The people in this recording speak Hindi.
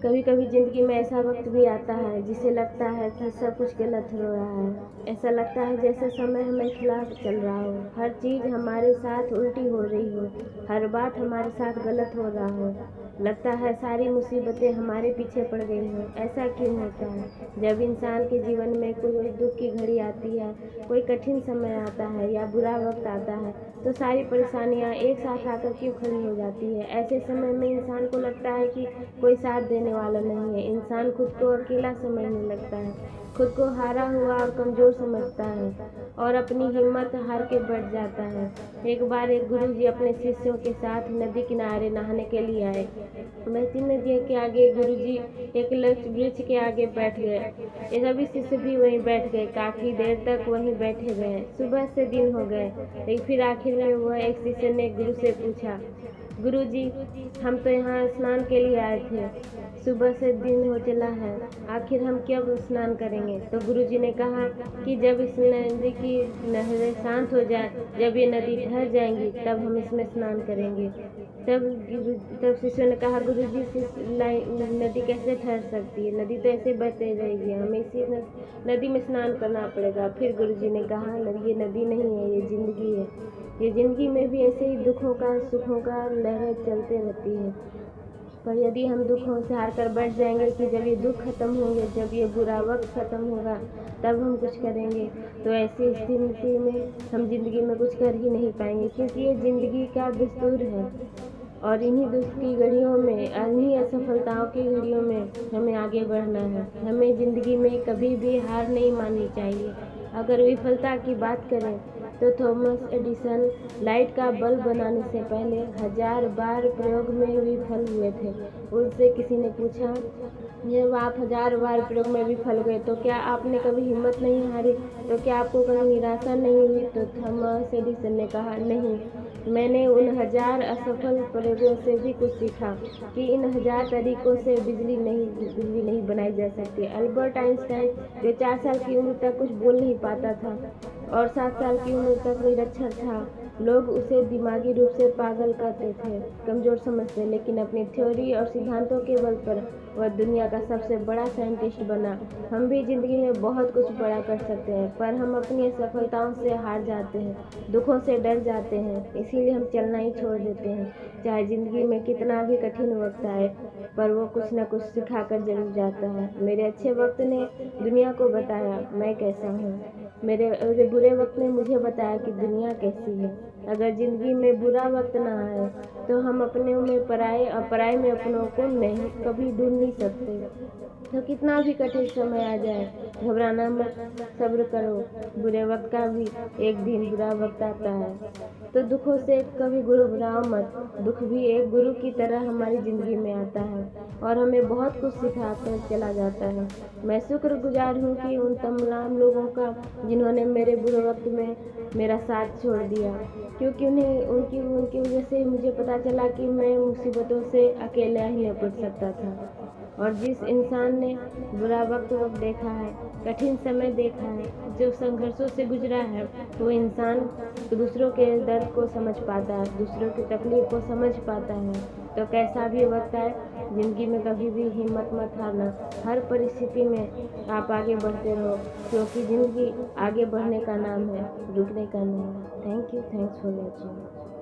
कभी कभी ज़िंदगी में ऐसा वक्त भी आता है जिसे लगता है कि सब कुछ गलत हो रहा है। ऐसा लगता है जैसे समय हमें खिलाफ चल रहा हो, हर चीज़ हमारे साथ उल्टी हो रही हो, हर बात हमारे साथ गलत हो रहा हो। लगता है सारी मुसीबतें हमारे पीछे पड़ गई हो। ऐसा क्यों होता है? जब इंसान के जीवन में कोई दुख की घड़ी आती है, कोई कठिन समय आता है या बुरा वक्त आता है, तो सारी परेशानियां एक साथ आकर क्यों खड़ी हो जाती है। ऐसे समय में इंसान को लगता है कि कोई साथ देने वाला नहीं है। इंसान खुद को अकेला समझने लगता है, खुद को हारा हुआ और कमज़ोर समझता है और अपनी हिम्मत हार के बैठ जाता है। एक बार एक गुरुजी अपने शिष्यों के साथ नदी किनारे नहाने के लिए आए। बहती नदी के आगे गुरुजी एक वृक्ष के आगे बैठ गए। ये सभी शिष्य भी वहीं बैठ गए। काफ़ी देर तक वहीं बैठे रहे। सुबह से दिन हो गए, लेकिन फिर आखिर में वह एक शिष्य ने गुरु से पूछा, गुरुजी, हम तो यहाँ स्नान के लिए आए थे, सुबह से दिन हो चला है, आखिर हम कब स्नान करेंगे? तो गुरुजी ने कहा कि जब इस नदी की लहरें शांत हो जाए, जब ये नदी ठहर जाएंगी, तब हम इसमें स्नान करेंगे। तब शिष्यों ने कहा, गुरुजी, नदी कैसे ठहर सकती है? नदी तो ऐसे बहते रहेगी, हमें इसी नदी में स्नान करना पड़ेगा। फिर गुरुजी ने कहा, ये नदी नहीं है, ये ज़िंदगी है। ये ज़िंदगी में भी ऐसे ही दुखों का सुखों का लहरें चलते रहती है। पर यदि हम दुखों से हार कर बैठ जाएंगे कि जब ये दुख खत्म होंगे, जब ये बुरा वक्त खत्म होगा, तब हम कुछ करेंगे, तो ऐसी स्थिति में हम ज़िंदगी में कुछ कर ही नहीं पाएंगे, क्योंकि ये ज़िंदगी का दस्तूर है। और इन्हीं दुख की घड़ियों में, इन्हीं असफलताओं की घड़ियों में हमें आगे बढ़ना है। हमें ज़िंदगी में कभी भी हार नहीं माननी चाहिए। अगर विफलता की बात करें तो थॉमस एडिसन लाइट का बल्ब बनाने से पहले 1000 बार प्रयोग में विफल हुए थे। उनसे किसी ने पूछा, जब आप 1000 बार प्रयोग में विफल गए तो क्या आपने कभी हिम्मत नहीं हारी? तो क्या आपको कभी निराशा नहीं हुई? तो थॉमस एडिसन ने कहा, नहीं, मैंने उन 1000 असफल प्रयोगों से भी कुछ सीखा कि इन 1000 तरीकों से बिजली नहीं बनाई जा सकती। अल्बर्ट आइंस्टाइन, जो 4 साल की उम्र तक कुछ बोल नहीं पाता था और 7 साल की उम्र तक निरक्षर था, लोग उसे दिमागी रूप से पागल कहते थे, कमज़ोर समझते, लेकिन अपनी थ्योरी और सिद्धांतों के बल पर वह दुनिया का सबसे बड़ा साइंटिस्ट बना। हम भी ज़िंदगी में बहुत कुछ बड़ा कर सकते हैं, पर हम अपनी असफलताओं से हार जाते हैं, दुखों से डर जाते हैं, इसीलिए हम चलना ही छोड़ देते हैं। चाहे ज़िंदगी में कितना भी कठिन वक्त आए, पर वो कुछ न कुछ सिखा कर जरूर जाता है। मेरे अच्छे वक्त ने दुनिया को बताया मैं कैसा हूँ, मेरे बुरे वक्त ने मुझे बताया कि दुनिया कैसी है। अगर ज़िंदगी में बुरा वक्त ना आए तो हम अपने में पराए और पराए में अपनों को नहीं कभी ढूंढ नहीं सकते। तो कितना भी कठिन समय आ जाए, घबराना मत, सब्र करो। बुरे वक्त का भी एक दिन बुरा वक्त आता है, तो दुखों से कभी घबराओ मत। दुख भी एक गुरु की तरह हमारी ज़िंदगी में आता है और हमें बहुत कुछ सिखाकर चला जाता है। मैं शुक्रगुजार हूँ कि उन तमाम लोगों का जिन्होंने मेरे बुरे वक्त में मेरा साथ छोड़ दिया, क्योंकि उनकी वजह से मुझे पता चला कि मैं मुसीबतों से अकेला ही निपट सकता था। और जिस इंसान ने बुरा वक्त देखा है, कठिन समय देखा है, जो संघर्षों से गुजरा है, वो इंसान दूसरों के दर्द को समझ पाता है, दूसरों की तकलीफ को समझ पाता है। तो कैसा भी वक्त आए, ज़िंदगी में कभी भी हिम्मत मत हारना। हर परिस्थिति में आप आगे बढ़ते रहो, क्योंकि ज़िंदगी आगे बढ़ने का नाम है, रुकने का नहीं। Thank you, thanks for watching.